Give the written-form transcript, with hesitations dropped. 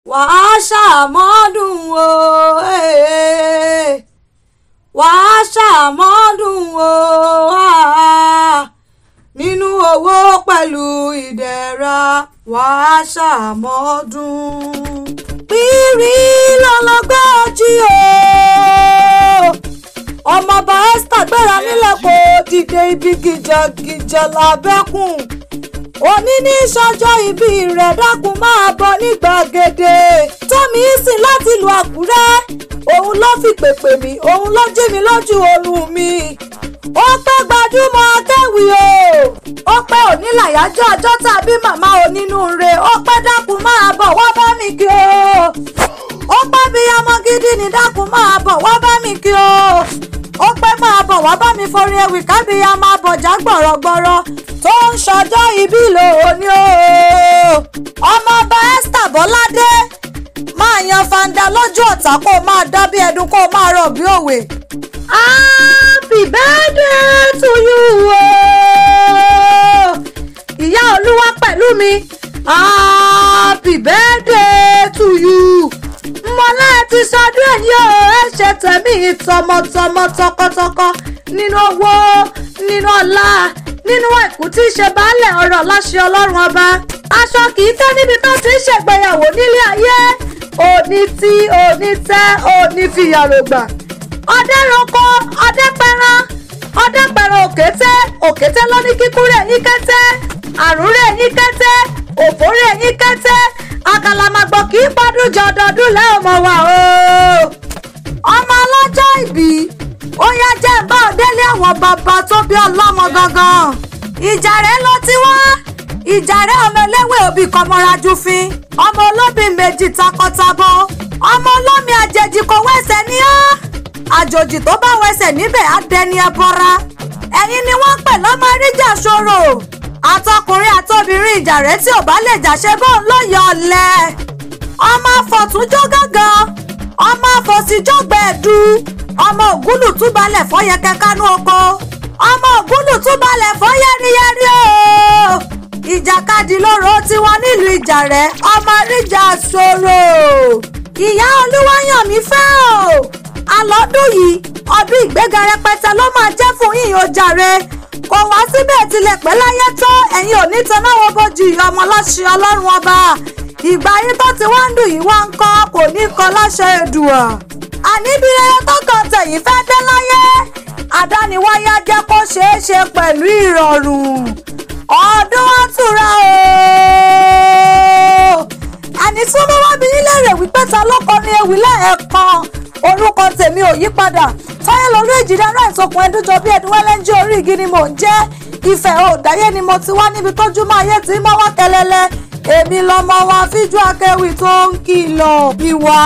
wàá ṣàmọ́dún o wàá ṣàmọ́dún o nínú owó pẹ̀lú ìdẹ̀ra wàá ṣàmọ́dún. pírí lọ́lọ́gbọ́ jí o ọmọọba Esther gbéra nílẹ̀ kó dìde ibi gìjàgìjà lábẹ́kùn òní ní sọ́jọ́ ìbí rẹ̀ dákun máa bọ̀ ní gbàgede tómi sì láti ìlú Àkúrẹ́ òun ló fi pèpè mí òun ló jí mi lójú oorun mi ó pẹ́ gbajúmọ̀ akẹ́wì ó pẹ́ òní làyájọ́ ọjọ́ tàbí màmá onínúure ó pẹ́ dákun máa bọ̀ wá bá mi kí ó pẹ́ bí ọmọ gidi ní dákun máa bọ̀ wá bá mi kí ó pẹ́ máa bọ̀ wá bá mi forí ewì kábíyá máa bọ̀já gbọ̀rọ̀gbọ̀rọ̀ tó ń ṣọjọ́ ìbí lónìí ọmọọba Esther Bọ́ládé máa yan fanda lójú ọ̀tá kó máa dá bí ẹdun kó máa rọ̀ bí òwe. Happy birthday to you ìyá olúwa pẹ̀lú mi happy birthday to you mọ́lá ti sọdún ẹ̀yìn ẹ̀ ṣe tẹ̀mí tọmọtọmọ tọkọtọkọ nínú owó nínú ọlá nínú àìkú tí í ṣe baálẹ̀ ọ̀rọ̀ láṣẹ ọlọ́run ọba aṣọ kì í tẹ́ níbi tó ti ń ṣègbéyàwó nílé ayé òní tí òní tẹ́ òní fìyàrògbà ọdẹ́ranko ọdẹ́pẹran òkété ló ní kíkúrẹ́ yín kẹ́tẹ́ àrùnrẹ́ yín kẹ́tẹ́ òfórẹ́ yín kẹ́tẹ́ àkàlàmàgbọ̀ kì í pọ́dún jọ ọdọọdún lẹ́ọ̀mọ̀ wa ọmọ ọlọ́jọ́ ìbí ó yá jẹ́ ń bá òdélé àwọn bàbá tó bí ọlọ́mọ gangan ìjàrẹ́ ló ti wá ìjàrẹ́ ọmọ eléwé òbí kọmọrajú fin ọmọ olóbì méjì takọtabo ọmọ olómi àjèjì kò wẹ́sẹ̀ ní ọ́ àjòjì tó bá wẹ́sẹ̀ níbẹ̀ á dẹni ẹbọra ẹ̀yin ni wọ́n pè lọ́mọ ríjà ṣòro àtọkùnrin àtobìnrin ìjàrẹ́ tí ò bá lè jà ṣe bóun ló yọ ọ̀lẹ ọmọ afọ̀túnjọ́ gángan ọmọ afọ̀síjọ́gbẹ̀ẹ́dù ọmọ ògúnlù túbalẹ̀ fọ́yẹ̀kẹ́ kánú oko ọmọ ògúnlù túbalẹ̀ fọ́yẹ̀ríyẹ̀rí o ìjàkadì lóró tiwọn nílùú ìjàrẹ́ ọmọ ríjà ṣòro ìyá olúwayàn mi fẹ́ o àlọ́dún yìí ọdún ìgbéga rẹpẹtẹ ló máa jẹ́ fún yín o jàre kò wá síbẹ̀ tilẹ̀ pẹ́ láyé tó ẹ̀yin ò ní tanáwó bójú ọmọ láṣẹ ọlọ́run ọba ìgbà yín tó ti wá ń dùn yìí wá ń kọ́ kò ní kọ́ láṣẹ Èdùà àníbi rere tó kàn tẹ̀yìn fẹ́ dé láyé àdániwáyá jẹ́ kó ṣeé ṣe pẹ̀lú ìrọ̀rùn ọdún àtúrà àní súnmọ́ wá bí nílé rẹ̀ wípé ta ló kọ ní ewì lẹ́ẹ̀kan orúkọ tèmi ò yí padà táyé lórí èjìdá náà ìsokùn ẹdúnjọ bí ẹdún wẹ́lẹ́njẹ́ orí igi ni mò ń jẹ́ ìfẹ́ òdáyé ni mo ti wá níbi tójúmọ́ ayé tí mọ́ wá kẹlẹ́lẹ́ èmi lọmọ wa fíjú akéwì tó ń kìlọ̀ ìwà.